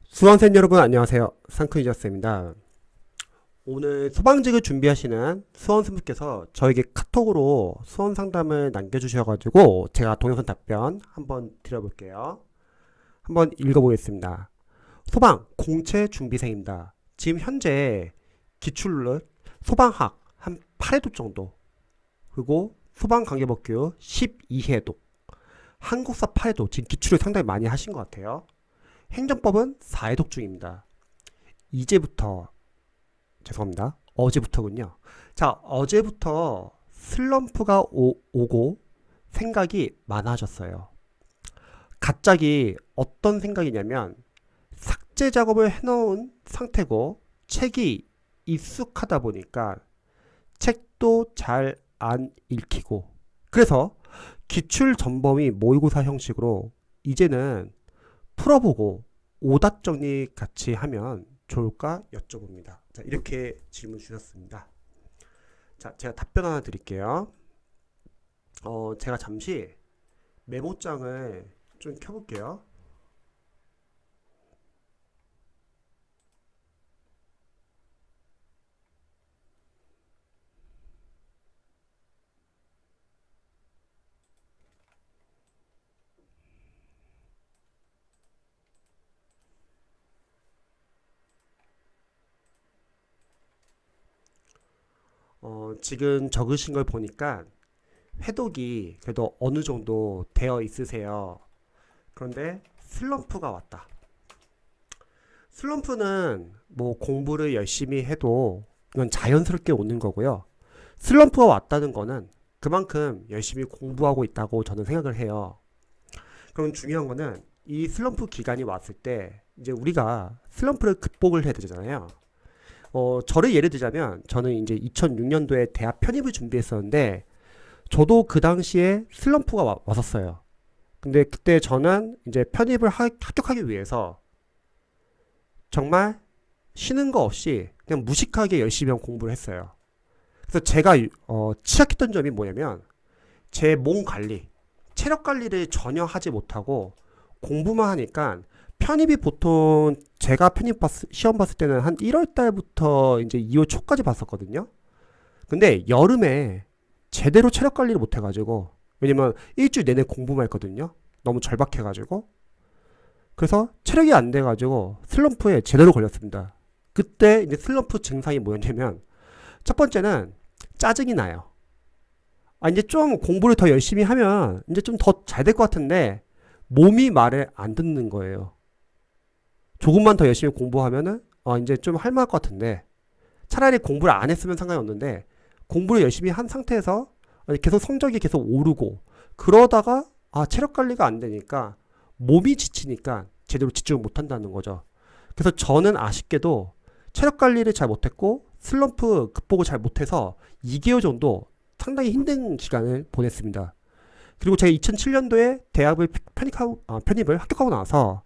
수험생 여러분 안녕하세요. 상크이저스입니다. 오늘 소방직을 준비하시는 수험생분께서 저에게 카톡으로 수험 상담을 남겨주셔가지고 제가 동영상 답변 한번 드려볼게요. 한번 읽어보겠습니다. 소방 공채 준비생입니다. 지금 현재 기출을 소방학 한 8회독 정도, 그리고 소방관계법규 12회독, 한국사 8회독, 지금 기출을 상당히 많이 하신 것 같아요. 행정법은 4회독 중입니다. 이제부터, 죄송합니다. 어제부터군요. 자, 어제부터 슬럼프가 오고 생각이 많아졌어요. 갑자기 어떤 생각이냐면, 삭제 작업을 해놓은 상태고 책이 익숙하다 보니까 책도 잘 안 읽히고, 그래서 기출 전범위 모의고사 형식으로 이제는 풀어보고 오답 정리 같이 하면 좋을까 여쭤봅니다. 자, 이렇게 질문 주셨습니다. 자, 제가 답변 하나 드릴게요. 제가 잠시 메모장을 좀 켜볼게요. 지금 적으신 걸 보니까 회독이 그래도 어느 정도 되어 있으세요. 그런데 슬럼프가 왔다. 슬럼프는 뭐 공부를 열심히 해도 이건 자연스럽게 오는 거고요. 슬럼프가 왔다는 거는 그만큼 열심히 공부하고 있다고 저는 생각을 해요. 그럼 중요한 거는 이 슬럼프 기간이 왔을 때 이제 우리가 슬럼프를 극복을 해야 되잖아요. 저를 예를 들자면 저는 이제 2006년도에 대학 편입을 준비했었는데 저도 그 당시에 슬럼프가 왔었어요. 근데 그때 저는 이제 편입을 합격하기 위해서 정말 쉬는 거 없이 그냥 무식하게 열심히 공부를 했어요. 그래서 제가 취약했던 점이 뭐냐면 제 몸 관리, 체력 관리를 전혀 하지 못하고 공부만 하니까 편입이 보통 제가 시험 봤을 때는 한 1월 달부터 이제 2월 초까지 봤었거든요. 근데 여름에 제대로 체력 관리를 못 해가지고, 왜냐면 일주일 내내 공부만 했거든요. 너무 절박해가지고. 그래서 체력이 안 돼가지고 슬럼프에 제대로 걸렸습니다. 그때 이제 슬럼프 증상이 뭐였냐면 첫 번째는 짜증이 나요. 이제 좀 공부를 더 열심히 하면 이제 좀 더 잘 될 것 같은데 몸이 말을 안 듣는 거예요. 조금만 더 열심히 공부하면은 이제 좀 할만할 것 같은데 차라리 공부를 안 했으면 상관이 없는데 공부를 열심히 한 상태에서 계속 성적이 계속 오르고 그러다가 체력 관리가 안 되니까 몸이 지치니까 제대로 집중을 못 한다는 거죠. 그래서 저는 아쉽게도 체력 관리를 잘 못했고 슬럼프 극복을 잘 못해서 2개월 정도 상당히 힘든 기간을 보냈습니다. 그리고 제가 2007년도에 대학을 편입을 합격하고 나서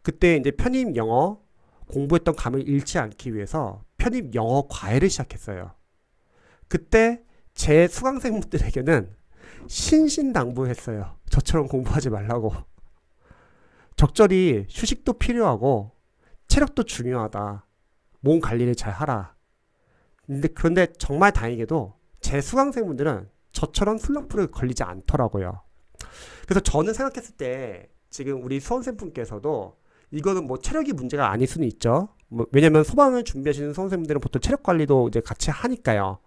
그때 이제 편입 영어 공부했던 감을 잃지 않기 위해서 편입 영어 과외를 시작했어요. 그때 제 수강생분들에게는 신신당부했어요. 저처럼 공부하지 말라고. 적절히 휴식도 필요하고 체력도 중요하다. 몸 관리를 잘 하라. 그런데 정말 다행히도 제 수강생분들은 저처럼 슬럼프를 걸리지 않더라고요. 그래서 저는 생각했을 때 지금 우리 수험생분께서도 이거는 뭐 체력이 문제가 아닐 수는 있죠. 왜냐면 소방을 준비하시는 수험생분들은 보통 체력 관리도 이제 같이 하니까요.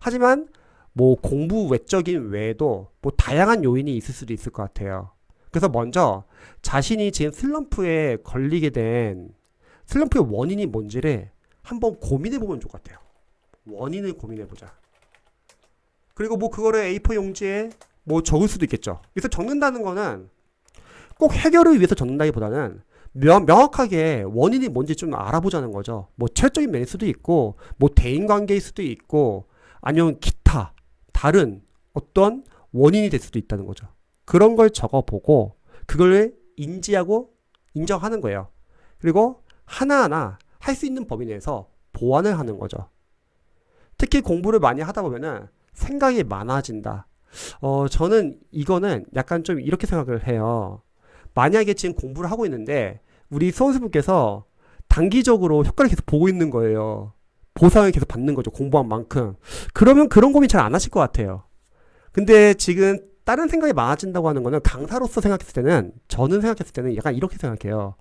하지만 뭐 공부 외적인 외에도 뭐 다양한 요인이 있을 수도 있을 것 같아요. 그래서 먼저 자신이 지금 슬럼프에 걸리게 된 슬럼프의 원인이 뭔지를 한번 고민해 보면 좋을 것 같아요. 원인을 고민해 보자. 그리고 뭐 그거를 A4 용지에 뭐 적을 수도 있겠죠. 그래서 적는다는 거는 꼭 해결을 위해서 적는다기보다는 명확하게 원인이 뭔지 좀 알아보자는 거죠. 뭐 체력적인 면일 수도 있고 뭐 대인관계일 수도 있고 아니면 기타 다른 어떤 원인이 될 수도 있다는 거죠. 그런 걸 적어보고 그걸 인지하고 인정하는 거예요. 그리고 하나하나 할 수 있는 범위 내에서 보완을 하는 거죠. 특히 공부를 많이 하다 보면은 생각이 많아진다. 저는 이거는 약간 좀 이렇게 생각을 해요. 만약에 지금 공부를 하고 있는데 우리 수험생분께서 장기적으로 효과를 계속 보고 있는 거예요. 보상을 계속 받는 거죠. 공부한 만큼. 그러면 그런 고민 잘 안 하실 것 같아요. 근데 지금 다른 생각이 많아진다고 하는 거는 강사로서 생각했을 때는 저는 생각했을 때는 약간 이렇게 생각해요.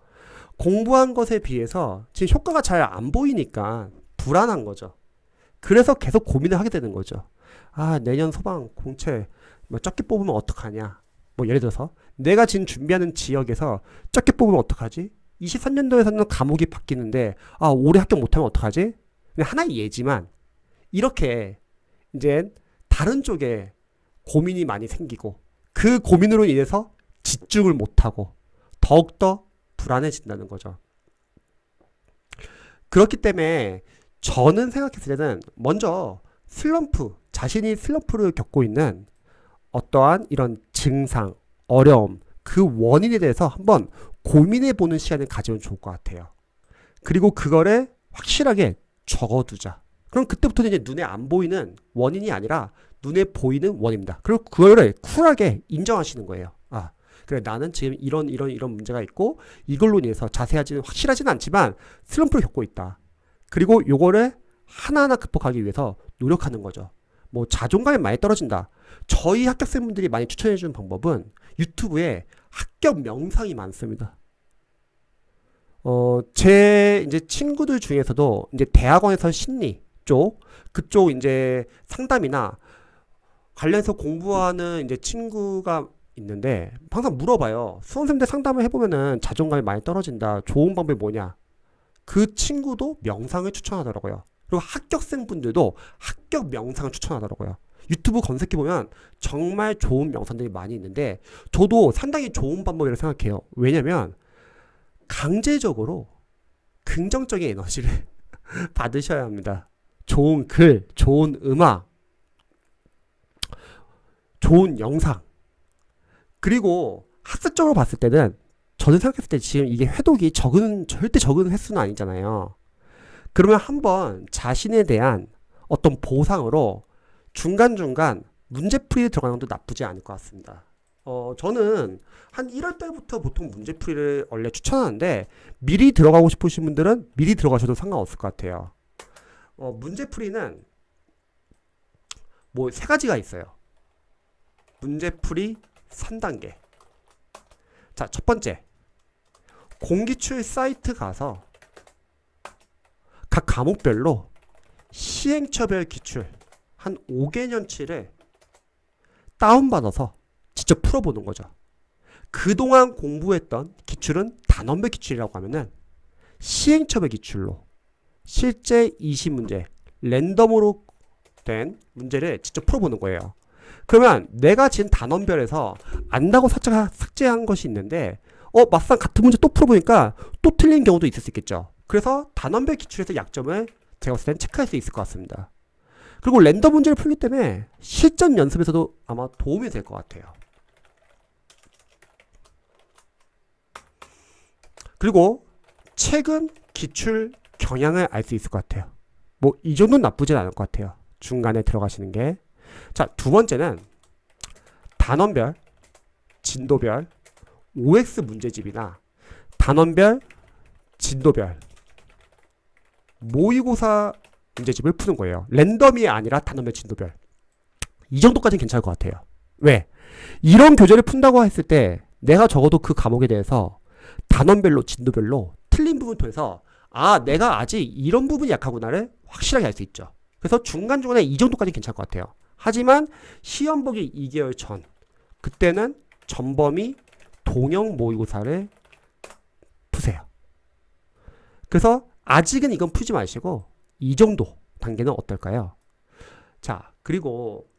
공부한 것에 비해서 지금 효과가 잘 안 보이니까 불안한 거죠. 그래서 계속 고민을 하게 되는 거죠. 아, 내년 소방 공채 뭐 적게 뽑으면 어떡하냐. 뭐 예를 들어서 내가 지금 준비하는 지역에서 적게 뽑으면 어떡하지? 23년도에서는 과목이 바뀌는데 아, 올해 합격 못하면 어떡하지? 그냥 하나의 예지만 이렇게 이제 다른 쪽에 고민이 많이 생기고 그 고민으로 인해서 집중을 못하고 더욱더 불안해진다는 거죠. 그렇기 때문에 저는 생각했을 때는 먼저 자신이 슬럼프를 겪고 있는 어떠한 이런 증상, 어려움, 그 원인에 대해서 한번 고민해 보는 시간을 가지면 좋을 것 같아요. 그리고 그거를 확실하게 적어두자. 그럼 그때부터는 이제 눈에 안 보이는 원인이 아니라 눈에 보이는 원인입니다. 그리고 그거를 쿨하게 인정하시는 거예요. 아, 그래, 나는 지금 이런 문제가 있고 이걸로 인해서 확실하지는 않지만 슬럼프를 겪고 있다. 그리고 요거를 하나하나 극복하기 위해서 노력하는 거죠. 뭐 자존감이 많이 떨어진다. 저희 합격생분들이 많이 추천해주는 방법은 유튜브에 합격 명상이 많습니다. 제 이제 친구들 중에서도 이제 대학원에서 심리 쪽 그쪽 이제 상담이나 관련해서 공부하는 이제 친구가 있는데 항상 물어봐요. 수험생들 상담을 해보면은 자존감이 많이 떨어진다. 좋은 방법이 뭐냐? 그 친구도 명상을 추천하더라고요. 그리고 합격생분들도 합격 명상을 추천하더라고요. 유튜브 검색해보면 정말 좋은 명상들이 많이 있는데 저도 상당히 좋은 방법이라고 생각해요. 왜냐면 강제적으로 긍정적인 에너지를 받으셔야 합니다. 좋은 글, 좋은 음악, 좋은 영상. 그리고 학습적으로 봤을 때는 저는 생각했을 때 지금 이게 회독이 절대 적은 횟수는 아니잖아요. 그러면 한번 자신에 대한 어떤 보상으로 중간중간 문제풀이에 들어가는 것도 나쁘지 않을 것 같습니다. 저는 한 1월 달부터 보통 문제풀이를 원래 추천하는데 미리 들어가고 싶으신 분들은 미리 들어가셔도 상관없을 것 같아요. 문제풀이는 뭐 3가지가 있어요. 문제풀이 3단계. 자, 첫 번째. 공기출 사이트 가서 각 과목별로 시행처별 기출 한 5개년치를 다운받아서 직접 풀어보는 거죠. 그동안 공부했던 기출은 단원별 기출이라고 하면은 시행처별 기출로 실제 20문제 랜덤으로 된 문제를 직접 풀어보는 거예요. 그러면 내가 지금 단원별에서 안다고 삭제한 것이 있는데 막상 같은 문제 또 풀어보니까 또 틀린 경우도 있을 수 있겠죠. 그래서 단원별 기출에서 약점을 제가 봤을 땐 체크할 수 있을 것 같습니다. 그리고 랜덤 문제를 풀기 때문에 실전 연습에서도 아마 도움이 될 것 같아요. 그리고 최근 기출 경향을 알 수 있을 것 같아요. 뭐 이 정도는 나쁘진 않을 것 같아요. 중간에 들어가시는 게. 자, 두 번째는 단원별, 진도별, OX 문제집이나 단원별, 진도별, 모의고사 문제집을 푸는 거예요. 랜덤이 아니라 단원별, 진도별. 이 정도까지는 괜찮을 것 같아요. 왜? 이런 교재를 푼다고 했을 때 내가 적어도 그 과목에 대해서 단원별로, 진도별로 틀린 부분을 통해서 아, 내가 아직 이런 부분이 약하구나를 확실하게 알 수 있죠. 그래서 중간중간에 이 정도까지는 괜찮을 것 같아요. 하지만 시험 보기 2개월 전 그때는 전범위 동형 모의고사를 푸세요. 그래서 아직은 이건 풀지 마시고 이 정도 단계는 어떨까요? 자, 그리고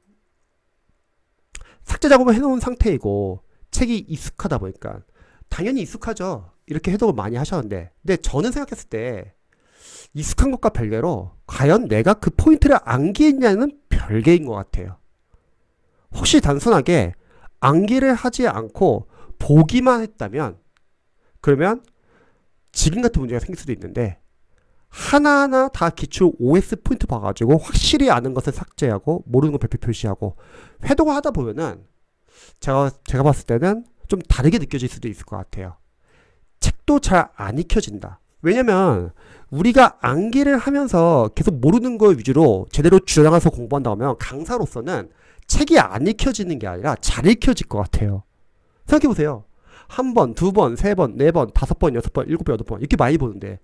삭제 작업을 해놓은 상태이고 책이 익숙하다 보니까 당연히 익숙하죠. 이렇게 해독을 많이 하셨는데 근데 저는 생각했을 때 익숙한 것과 별개로 과연 내가 그 포인트를 암기했냐는 별개인 것 같아요. 혹시 단순하게 암기를 하지 않고 보기만 했다면 그러면 지금 같은 문제가 생길 수도 있는데 하나하나 다 기출 OS 포인트 봐가지고 확실히 아는 것을 삭제하고 모르는 거 별표 표시하고 회독을 하다 보면은 제가 봤을 때는 좀 다르게 느껴질 수도 있을 것 같아요. 책도 잘 안 익혀진다. 왜냐면 우리가 암기를 하면서 계속 모르는 거 위주로 제대로 주장해서 공부한다고 하면 강사로서는 책이 안 읽혀지는 게 아니라 잘 읽혀질 것 같아요. 생각해보세요. 한 번, 두 번, 세 번, 네 번, 다섯 번, 여섯 번, 일곱 번, 여덟 번 이렇게 많이 보는데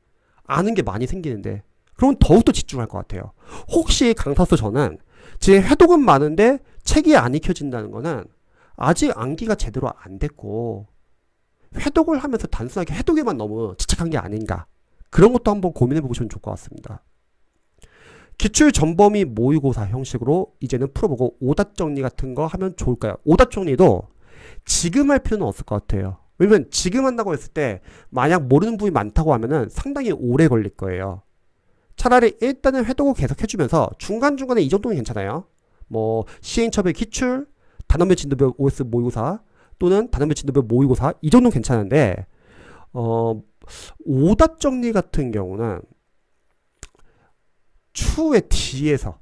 아는 게 많이 생기는데 그러면 더욱더 집중할 것 같아요. 혹시 강사로서 저는 제 회독은 많은데 책이 안 읽혀진다는 거는 아직 암기가 제대로 안 됐고 회독을 하면서 단순하게 회독에만 너무 집착한 게 아닌가, 그런 것도 한번 고민해 보시면 좋을 것 같습니다. 기출 전범위 모의고사 형식으로 이제는 풀어보고 오답 정리 같은 거 하면 좋을까요? 오답 정리도 지금 할 필요는 없을 것 같아요. 왜냐면 지금 한다고 했을 때 만약 모르는 부분이 많다고 하면은 상당히 오래 걸릴 거예요. 차라리 일단은 회독을 계속 해주면서 중간중간에 이 정도는 괜찮아요. 뭐 시행착오의 기출, 단원별 진도별 OS 모의고사 또는 단원별 진도별 모의고사 이 정도는 괜찮은데 오답 정리 같은 경우는 추후에 뒤에서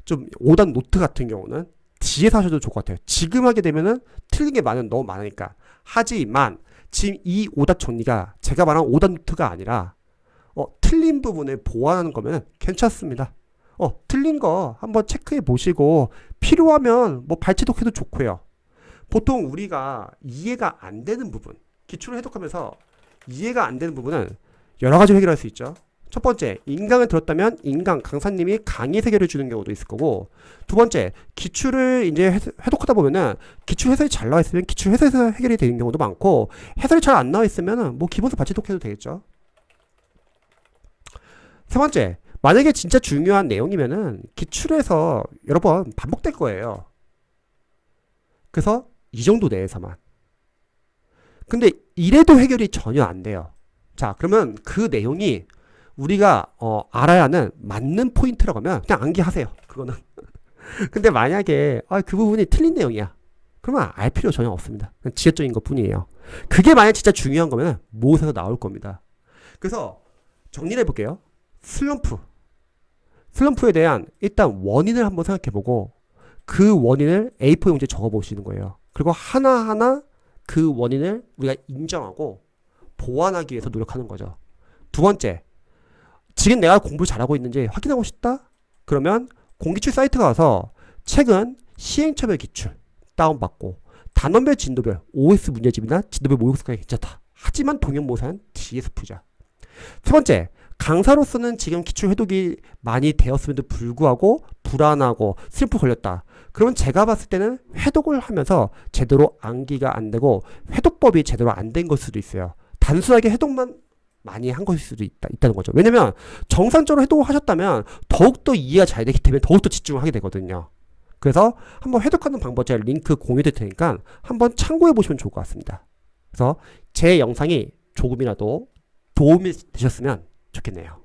좀 오답 노트 같은 경우는 뒤에서 하셔도 좋을 것 같아요. 지금 하게 되면은 틀린 게 너무 많으니까. 하지만 지금 이 오답 정리가 제가 말한 오답 노트가 아니라 틀린 부분을 보완하는 거면 괜찮습니다. 틀린 거 한번 체크해 보시고 필요하면 뭐 발췌독해도 좋고요. 보통 우리가 이해가 안 되는 부분, 기출을 해독하면서 이해가 안 되는 부분은 여러 가지로 해결할 수 있죠. 첫 번째, 인강을 들었다면 인강 강사님이 강의 해결해 주는 경우도 있을 거고, 두 번째, 기출을 이제 해독하다 보면은 기출 해설이 잘 나와 있으면 기출 해설에서 해결이 되는 경우도 많고, 해설이 잘 안 나와 있으면은 뭐 기본서 발췌독해도 되겠죠. 세 번째, 만약에 진짜 중요한 내용이면은 기출에서 여러 번 반복될 거예요. 그래서 이 정도 내에서만. 근데 이래도 해결이 전혀 안 돼요. 자, 그러면 그 내용이 우리가 알아야 하는 맞는 포인트라고 하면 그냥 암기하세요. 그거는. 근데 만약에 그 부분이 틀린 내용이야, 그러면 알 필요 전혀 없습니다. 그냥 지엽적인 것 뿐이에요. 그게 만약 진짜 중요한 거면 모의고사에서 나올 겁니다. 그래서 정리를 해볼게요. 슬럼프에 대한 일단 원인을 한번 생각해보고 그 원인을 A4 용지에 적어보시는 거예요. 그리고 하나하나 그 원인을 우리가 인정하고 보완하기 위해서 노력하는 거죠. 두 번째, 지금 내가 공부를 잘하고 있는지 확인하고 싶다? 그러면 공기출 사이트 가서 최근 시행착오의 기출 다운받고 단원별 진도별 OS 문제집이나 진도별 모의고사가 괜찮다. 하지만 동형 모의고사는 뒤에서 풀자. 세 번째, 강사로서는 지금 기출 회독이 많이 되었음에도 불구하고 불안하고 슬럼프 걸렸다. 그러면 제가 봤을 때는 회독을 하면서 제대로 암기가 안 되고 회독법이 제대로 안 된 걸 수도 있어요. 단순하게 회독만 많이 한 것일 수도 있다는 거죠. 왜냐면 정상적으로 회독을 하셨다면 더욱더 이해가 잘 되기 때문에 더욱더 집중을 하게 되거든요. 그래서 한번 회독하는 방법 제가 링크 공유될 테니까 한번 참고해 보시면 좋을 것 같습니다. 그래서 제 영상이 조금이라도 도움이 되셨으면 좋겠네요.